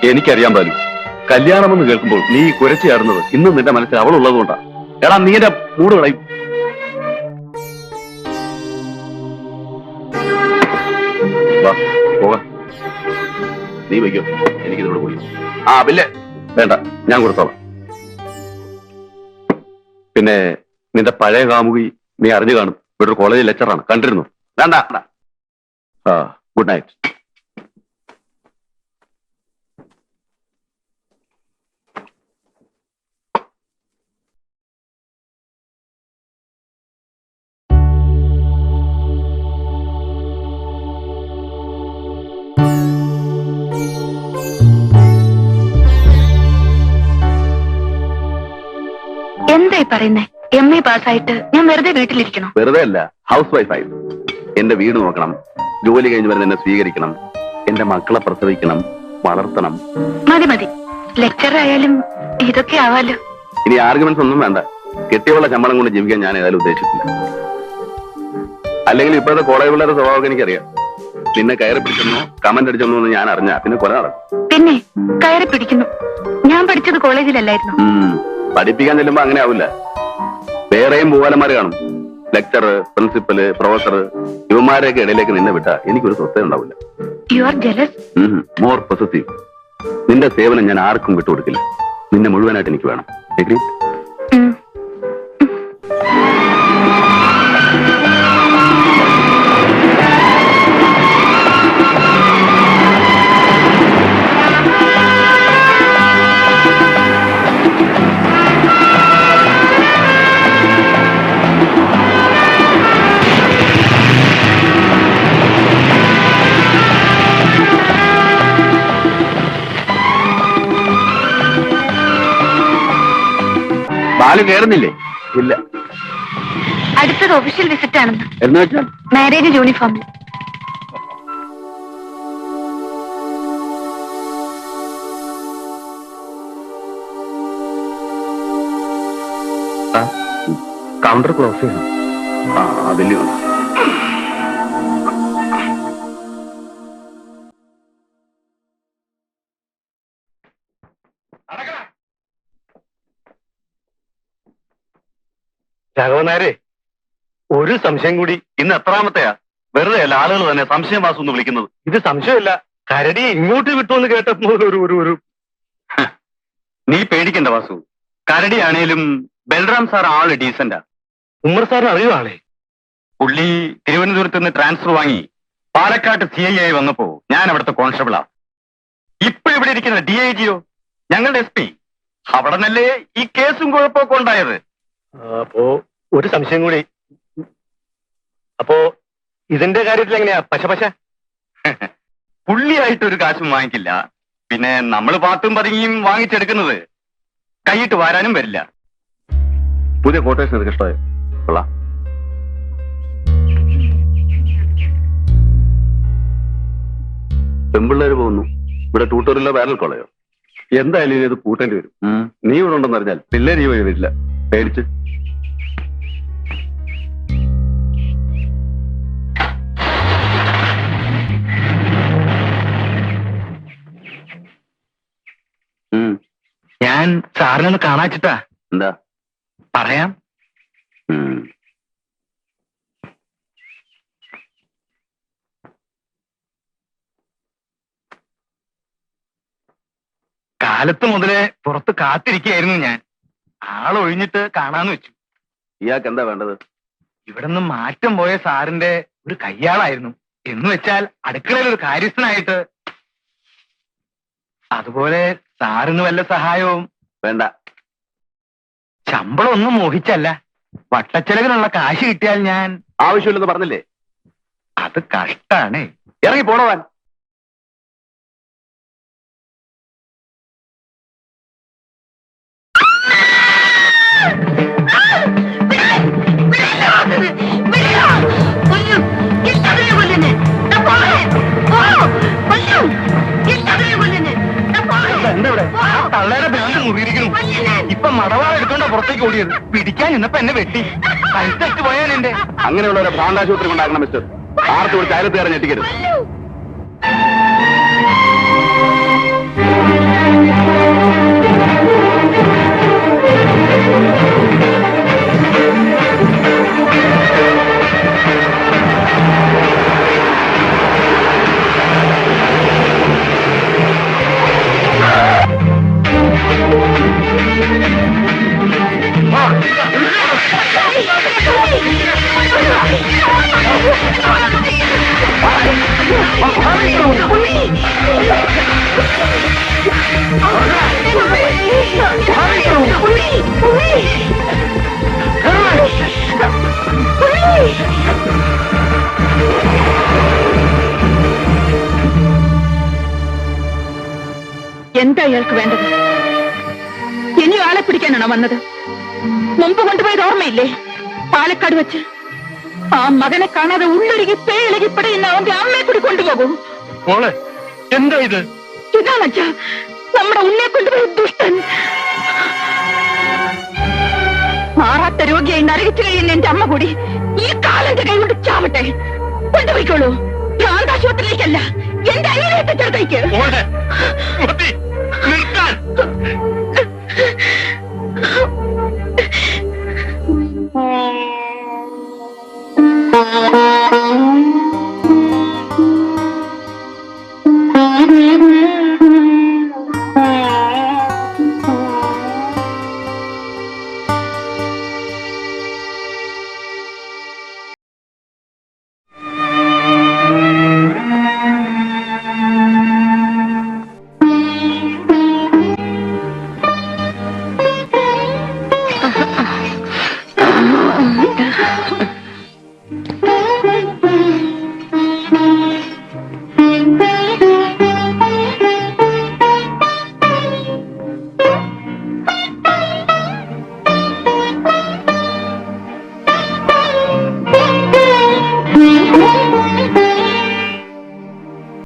എനിക്കറിയാൻ പാലും കല്യാണമെന്ന് കേൾക്കുമ്പോൾ നീ കുരച്ചു ചാടുന്നത് ഇന്നും നിന്റെ മനസ്സിൽ അവളുള്ളത് കൊണ്ടാ. എടാ നീ എന്റെ മൂട് കളയും. പോകാം, നീ വയ്ക്കോ, എനിക്കിതോട് പോയി. ആ ബില്ല് വേണ്ട, ഞാൻ കൊടുത്തോളാം. പിന്നെ നിന്റെ പഴയ കാമുകി നീ അറിഞ്ഞു കാണും, ഇവിടെ ഒരു കോളേജ് ലെക്ചറാണ്, കണ്ടിരുന്നു. വേണ്ട. ആ ഗുഡ് നൈറ്റ്. എന്തായി പറയുന്നേ? MA പാസ്സായിട്ട് ഞാൻ വെറുതെ വീട്ടിലിരിക്കണം? വെറുതെ അല്ല, ഹൗസ് വൈഫായി. എന്റെ വീട് നോക്കണം, ജോലി കഴിഞ്ഞ് വരുന്ന എന്നെ സ്വീകരിക്കണം, എന്റെ മക്കളെ പ്രസവിക്കണം, വളർത്തണം. മതി മതി, ലെക്ചർ ആയാലും ഇതൊക്കെ ആവാലോ. ഇനി ആർഗ്യുമെന്റ്സ് ഒന്നും വേണ്ട. കെട്ടിയുള്ള ശമ്പളം കൊണ്ട് ജീവിക്കാൻ ഞാൻ ഏതായാലും ഉദ്ദേശിച്ചില്ല. അല്ലെങ്കിൽ ഇപ്പോഴത്തെ കോളേജ് പിള്ളേരുടെ സ്വഭാവം എനിക്കറിയാം. നിന്നെ കയറി പിടിച്ചെന്നോ കമന്റ് അടിച്ചെന്നോ എന്ന് ഞാൻ അറിഞ്ഞാ പിന്നെ കൊല നടക്കും. പിന്നെ കയറി പിടിക്കുന്നു. ഞാൻ പഠിച്ചത് കോളേജിലല്ലായിരുന്നു. പഠിപ്പിക്കാൻ ചെല്ലുമ്പോ അങ്ങനെ ആവില്ല. വേറെയും പൂവാലന്മാര് കാണും, ലെക്ചർ, പ്രിൻസിപ്പല്, പ്രൊഫസർ. ഇവന്മാരെയൊക്കെ ഇടയിലേക്ക് നിന്നെ വിട്ടാ എനിക്കൊരു സ്വസ്ഥത ഉണ്ടാവില്ല. You are jealous. More possessive. നിന്റെ സേവനം ഞാൻ ആർക്കും വിട്ടുകൊടുക്കില്ല. നിന്നെ മുഴുവനായിട്ട് എനിക്ക് വേണം. എഗ്രി? ബാലു കയറുന്നില്ലേ? ഇല്ല. അടുത്തത് ഒഫീഷ്യൽ വിസിറ്റ് ആണെന്ന്. എന്ന് വെച്ചാൽ മാരേജ് യൂണിഫോമിൽ. കൗണ്ടർ ക്ലോസ് ചെയ്യണം. അതില് രാഘവനാരെ, ഒരു സംശയം കൂടി. ഇന്ന് എത്രാമത്തെയാ? വെറുതെ അല്ല ആളുകൾ തന്നെ സംശയം വാസു എന്ന് വിളിക്കുന്നത്. ഇത് സംശയമല്ല, കരടി ഇങ്ങോട്ട് വിട്ടുവെന്ന് കേട്ടപ്പോ ഒരു നീ പേടിക്കണ്ട വാസു. കരടിയാണേലും ബൽറാം സാർ ആള് ഡീസന്റാ. ഉമ്മർ സാറിന് അറിയുവാണേ. പുള്ളി തിരുവനന്തപുരത്ത് നിന്ന് ട്രാൻസ്ഫർ വാങ്ങി പാലക്കാട്ട് CI ആയി വന്നപ്പോ ഞാൻ അവിടുത്തെ കോൺസ്റ്റബിളാ. ഇപ്പൊ ഇവിടെ ഇരിക്കുന്ന DIGയോ ഞങ്ങളുടെ SP. അവിടെ നല്ലേ ഈ കേസും കുഴപ്പമൊക്കെ ഉണ്ടായത്. അപ്പോ ഒരു സംശയം കൂടി. അപ്പോ ഇതിന്റെ കാര്യത്തിൽ എങ്ങനെയാ പശ? പുള്ളിയായിട്ടൊരു കാശും വാങ്ങിക്കില്ല. പിന്നെ നമ്മൾ പാത്തും പതുങ്ങിയും വാങ്ങിച്ചെടുക്കുന്നത് കൈയിട്ട് വാരാനും വരില്ല. പുതിയ കോട്ടേഷൻ നിനക്ക് ഇഷ്ടമായോ? കൊള്ളാം. പെമ്പിള്ളേര് പോകുന്നു, ഇവിടെ ട്യൂട്ടോറിയലോ പാരൽ കോളേജോ. എന്തായാലും ഇനി ഇത് കൂട്ടേണ്ടി വരും. നീ ഇവിടെ ഉണ്ടെന്ന് അറിഞ്ഞാൽ പിള്ളേര് ഈ വഴി വരില്ല, പേടിച്ച്. ഞാൻ സാറിനൊന്ന് കാണാച്ചിട്ടാ. എന്താ പറയാം. കാലത്ത് മുതലേ പുറത്ത് കാത്തിരിക്കുകയായിരുന്നു ഞാൻ. ആളൊഴിഞ്ഞിട്ട് കാണാന്ന് വെച്ചു. ഇയാൾക്ക് എന്താ വേണ്ടത്? ഇവിടുന്ന് മാറ്റം പോയ സാറിന്റെ ഒരു കയ്യാളായിരുന്നു. എന്ന് വെച്ചാൽ അടുക്കളയിൽ ഒരു കാര്യസ്ഥനായിട്ട്. അതുപോലെ സാറിന് വല്ല സഹായവും വേണ്ട. ശമ്പളം ഒന്നും മോഹിച്ചല്ല, വട്ടച്ചെലവിനുള്ള കാശ് കിട്ടിയാൽ ഞാൻ. ആവശ്യമില്ലെന്ന് പറഞ്ഞില്ലേ? അത് കഷ്ടാണ്. ഇറങ്ങി പോണവാൻ. തള്ളയുടെ ബാഗ് മുറിയിരിക്കുന്നു. ഇപ്പൊ മടവാള എടുത്തോണ്ടാ പുറത്തേക്ക് ഓടിയത്. പിടിക്കാൻ നിന്നപ്പോ എന്നെ വെട്ടി കഴുത്തറ്റ് പോയാൻ എന്റെ. അങ്ങനെയുള്ളവരെ ഭ്രാന്താശുപത്രി കൊണ്ടാക്കണം മിസ്റ്റർ. ആർത്ത് വിളിച്ച് അയലത്ത് കയറി ഞെട്ടിക്കരുത്. എന്താ ഇയാൾക്ക് വേണ്ടത്? ഇനി ആളെ പിടിക്കാനാണോ വന്നത്? മുമ്പ് കൊണ്ടുപോയത് ഓർമ്മയില്ലേ? പാലക്കാട് വെച്ച് ആ മകനെ കാണാതെ ഉള്ളൊരുകി പേയിളകി പിടയുന്ന അവന്റെ അമ്മയെ കൂടി കൊണ്ടുപോകൂ. മോളെ എന്താ ഇത്? ഇതാണച്ചാ നമ്മുടെ ഉണ്ണിയെ കൊണ്ടുപോയ ദുഷ്ടൻ. മാറാത്ത രോഗിയായി നരകിച്ചു കഴിയുന്ന എന്റെ അമ്മ കൂടി ഈ കാലന്റെ കൈ കൊണ്ട് ചാവട്ടെ. കൊണ്ടുപോയിക്കോളൂ. ഭ്രാന്താശുപത്രിയിലേക്കല്ല, എന്റെ അയ്യനെ ചേർത്തേക്ക്. മോളെ